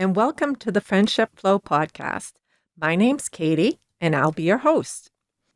and welcome to the Friendship Flow podcast. My name's Katy, and I'll be your host.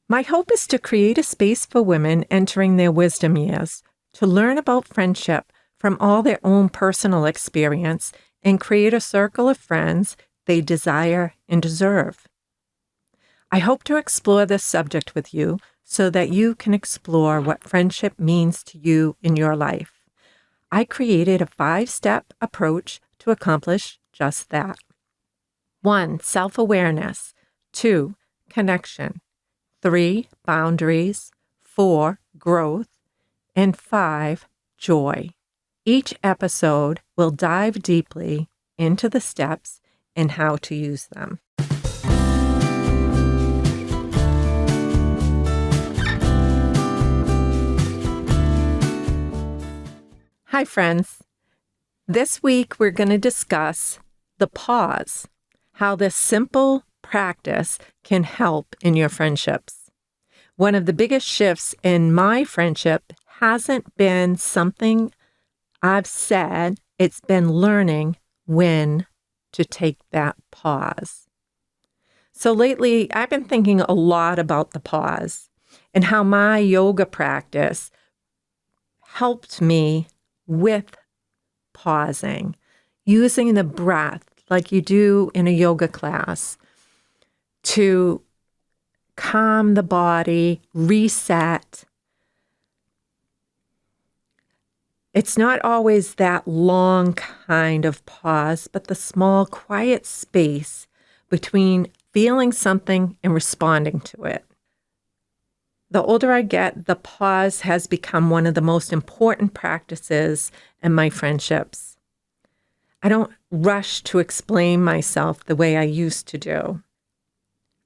My hope is to create a space for women entering their wisdom years to learn about friendship from all their own personal experience and create a circle of friends they desire and deserve. I hope to explore this subject with you so that you can explore what friendship means to you in your life. I created a 5-step approach to accomplish just that. 1. Self-awareness. 2. Connection. 3. Boundaries. 4. Growth. And 5. Joy. Each episode will dive deeply into the steps and how to use them. Hi, friends. This week, we're going to discuss the pause, how this simple practice can help in your friendships. One of the biggest shifts in my friendship hasn't been something I've said, it's been learning when to take that pause. So lately, I've been thinking a lot about the pause and how my yoga practice helped me with pausing, using the breath like you do in a yoga class to calm the body, reset. It's not always that long kind of pause, but the small, quiet space between feeling something and responding to it. The older I get, the pause has become one of the most important practices in my friendships. I don't rush to explain myself the way I used to do.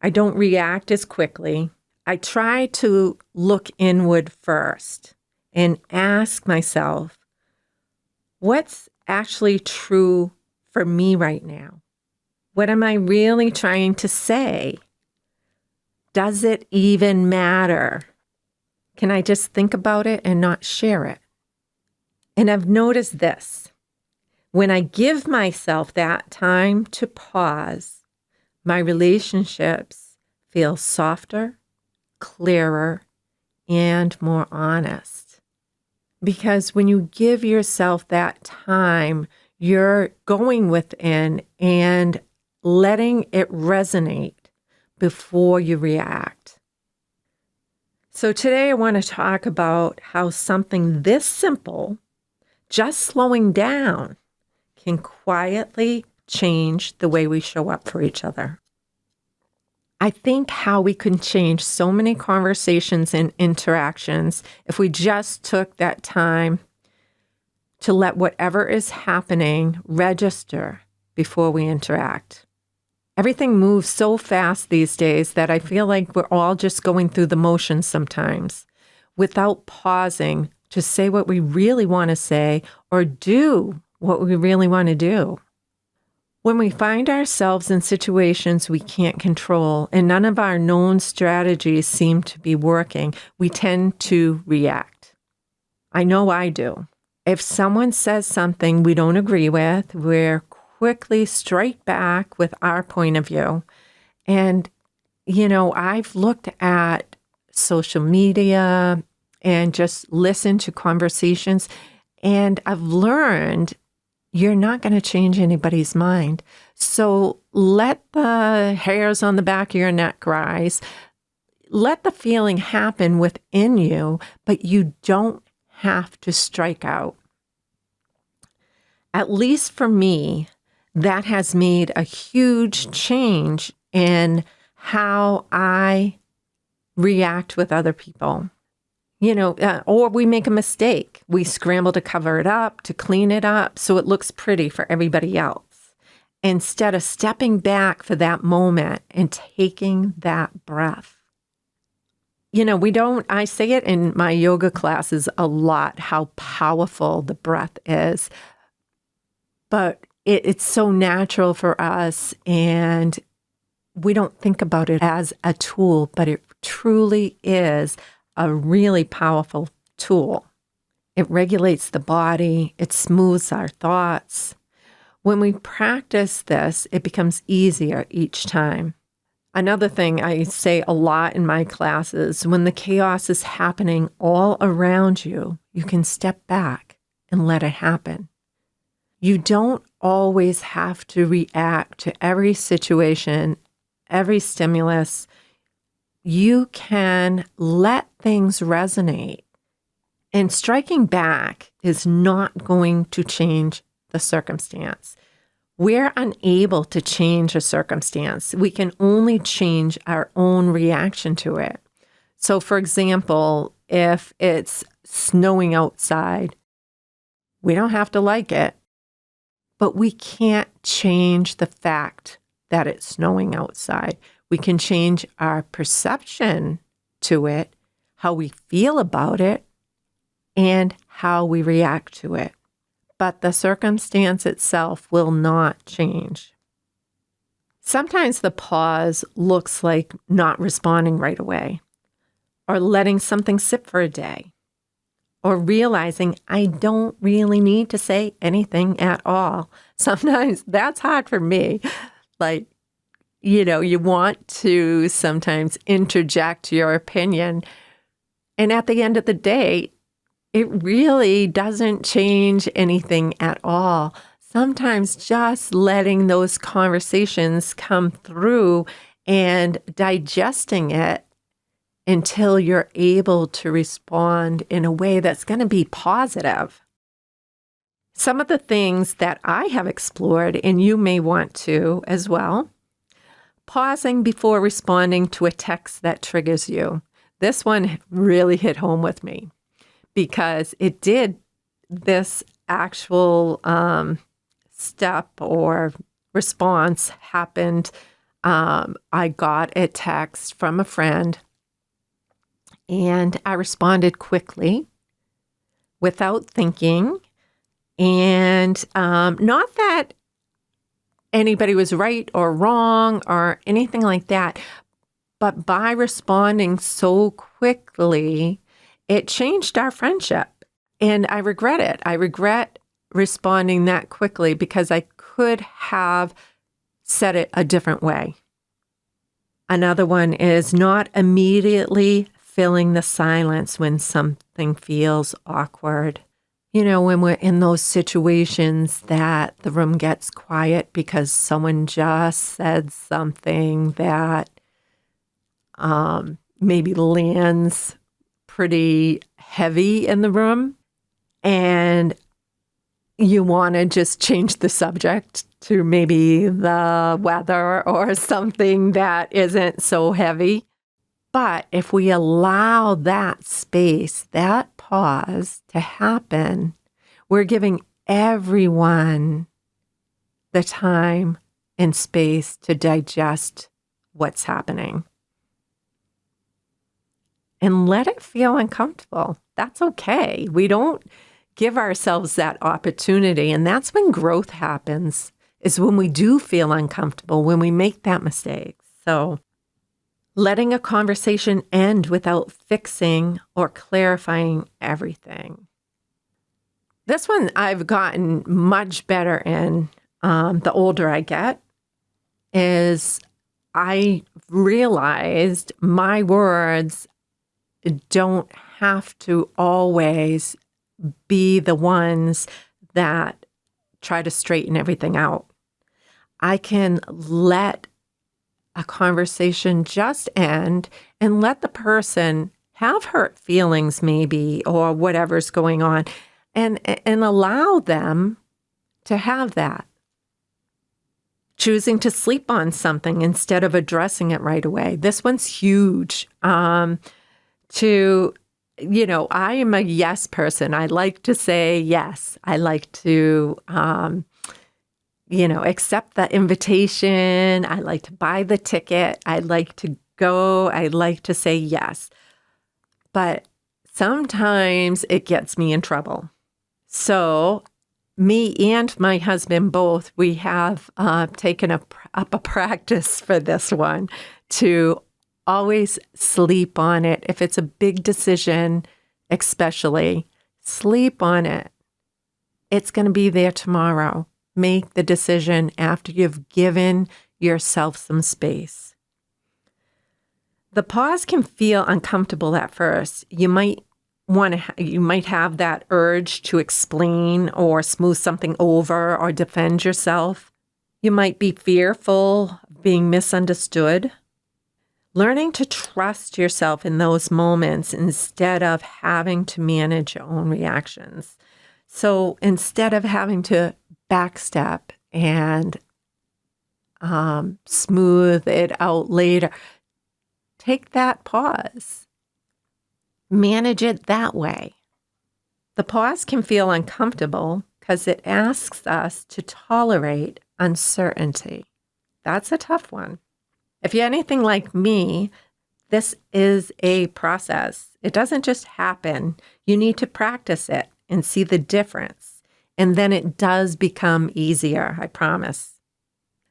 I don't react as quickly. I try to look inward first and ask myself, what's actually true for me right now? What am I really trying to say? Does it even matter? Can I just think about it and not share it? And I've noticed this. When I give myself that time to pause, my relationships feel softer, clearer, and more honest. Because when you give yourself that time, you're going within and letting it resonate before you react. So today I want to talk about how something this simple, just slowing down, can quietly change the way we show up for each other. I think how we can change so many conversations and interactions if we just took that time to let whatever is happening register before we interact. Everything moves so fast these days that I feel like we're all just going through the motions sometimes without pausing to say what we really want to say or do what we really want to do. When we find ourselves in situations we can't control and none of our known strategies seem to be working, we tend to react. I know I do. If someone says something we don't agree with, we're quickly strike back with our point of view. And, I've looked at social media and just listened to conversations, and I've learned you're not going to change anybody's mind. So let the hairs on the back of your neck rise. Let the feeling happen within you, but you don't have to strike out. At least for me, that has made a huge change in how I react with other people. Or we make a mistake. We scramble to cover it up, to clean it up, so it looks pretty for everybody else. Instead of stepping back for that moment and taking that breath. I say it in my yoga classes a lot, how powerful the breath is. But it's so natural for us, and we don't think about it as a tool, but it truly is a really powerful tool. It regulates the body. It smooths our thoughts. When we practice this, it becomes easier each time. Another thing I say a lot in my classes, when the chaos is happening all around you, you can step back and let it happen. You don't always have to react to every situation, every stimulus. You can let things resonate. And striking back is not going to change the circumstance. We're unable to change a circumstance. We can only change our own reaction to it. So, for example, if it's snowing outside, we don't have to like it, but we can't change the fact that it's snowing outside. We can change our perception to it, how we feel about it, and how we react to it. But the circumstance itself will not change. Sometimes the pause looks like not responding right away, or letting something sit for a day, or realizing I don't really need to say anything at all. Sometimes that's hard for me. You want to sometimes interject your opinion. And at the end of the day, it really doesn't change anything at all. Sometimes just letting those conversations come through and digesting it until you're able to respond in a way that's going to be positive. Some of the things that I have explored, and you may want to as well, pausing before responding to a text that triggers you. This one really hit home with me, because it did. This actual step or response happened. I got a text from a friend, and I responded quickly without thinking. And not that anybody was right or wrong or anything like that, but by responding so quickly, it changed our friendship, and I regret it. I regret responding that quickly because I could have said it a different way. Another one is not immediately filling the silence when something feels awkward. When we're in those situations that the room gets quiet because someone just said something that maybe lands pretty heavy in the room, and you want to just change the subject to maybe the weather or something that isn't so heavy. But if we allow that space, that pause to happen, we're giving everyone the time and space to digest what's happening. And let it feel uncomfortable. That's okay. We don't give ourselves that opportunity. And that's when growth happens, is when we do feel uncomfortable, when we make that mistake. So letting a conversation end without fixing or clarifying everything. This one I've gotten much better in the older I get, is I realized my words don't have to always be the ones that try to straighten everything out. I can let a conversation just end and let the person have hurt feelings maybe, or whatever's going on, and allow them to have that. Choosing to sleep on something instead of addressing it right away. This one's huge. I am a yes person. I like to say yes. I like to, accept the invitation. I like to buy the ticket. I like to go. I like to say yes. But sometimes it gets me in trouble. So me and my husband both, we have taken up a practice for this one to always sleep on it. If it's a big decision, especially, sleep on it. It's going to be there tomorrow. make the decision after you've given yourself some space. The pause can feel uncomfortable at first. You might have that urge to explain or smooth something over or defend yourself. You might be fearful of being misunderstood. Learning to trust yourself in those moments instead of having to manage your own reactions. So instead of having to backstep and smooth it out later, take that pause. Manage it that way. The pause can feel uncomfortable because it asks us to tolerate uncertainty. That's a tough one. If you're anything like me, this is a process. It doesn't just happen. You need to practice it and see the difference. And then it does become easier, I promise.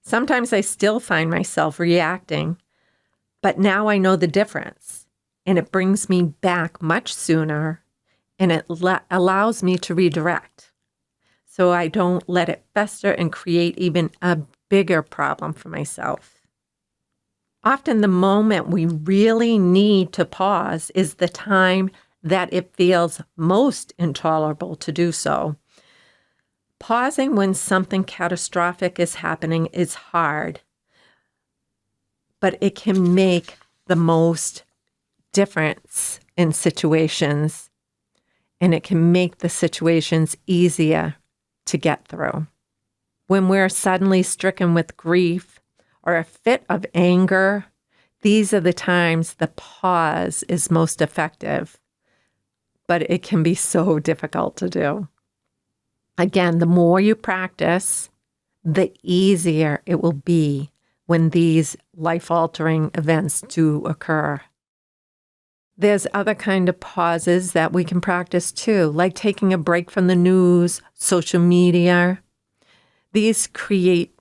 Sometimes I still find myself reacting, but now I know the difference. And it brings me back much sooner, and it allows me to redirect. So I don't let it fester and create even a bigger problem for myself. Often the moment we really need to pause is the time that it feels most intolerable to do so. Pausing when something catastrophic is happening is hard, but it can make the most difference in situations, and it can make the situations easier to get through. When we're suddenly stricken with grief or a fit of anger, these are the times the pause is most effective, but it can be so difficult to do. Again, the more you practice, the easier it will be when these life-altering events do occur. There's other kind of pauses that we can practice too, like taking a break from the news, social media. These create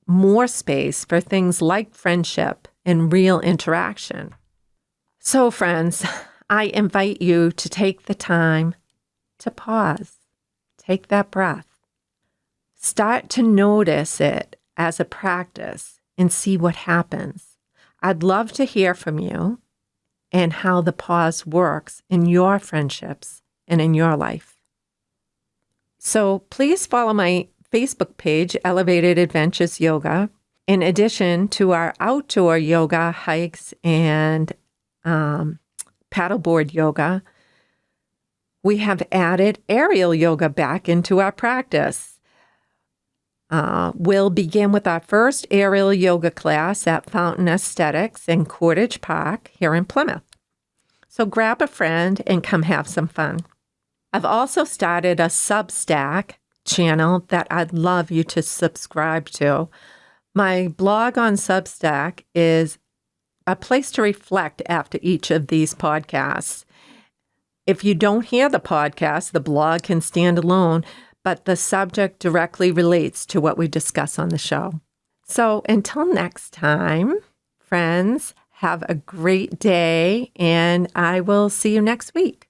more space for things like friendship and real interaction. So, friends, I invite you to take the time to pause. Take that breath. Start to notice it as a practice and see what happens. I'd love to hear from you and how the pause works in your friendships and in your life. So please follow my Facebook page, Elevated Adventures Yoga. In addition to our outdoor yoga, hikes, and paddleboard yoga, we have added aerial yoga back into our practice. We'll begin with our first aerial yoga class at Fountain Aesthetics in Cordage Park here in Plymouth. So grab a friend and come have some fun. I've also started a Substack channel that I'd love you to subscribe to. My blog on Substack is a place to reflect after each of these podcasts. If you don't hear the podcast, the blog can stand alone, but the subject directly relates to what we discuss on the show. So until next time, friends, have a great day, and I will see you next week.